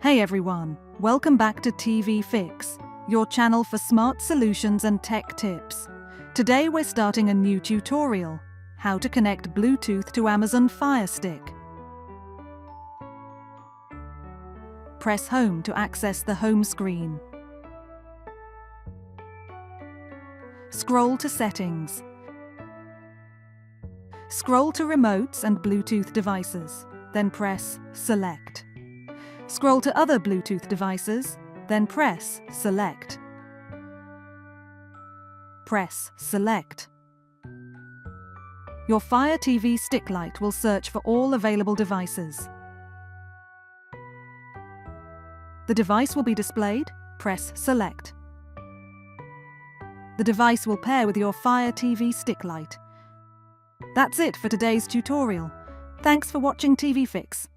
Hey everyone, welcome back to TV Fix, your channel for smart solutions and tech tips. Today we're starting a new tutorial, how to connect Bluetooth to Amazon Fire Stick. Press Home to access the home screen. Scroll to Settings. Scroll to Remotes and Bluetooth devices, then press Select. Scroll to other Bluetooth devices, then press Select. Press Select. Your Fire TV stick light will search for all available devices. The device will be displayed, press Select. The device will pair with your Fire TV stick light. That's it for today's tutorial. Thanks for watching TV Fix.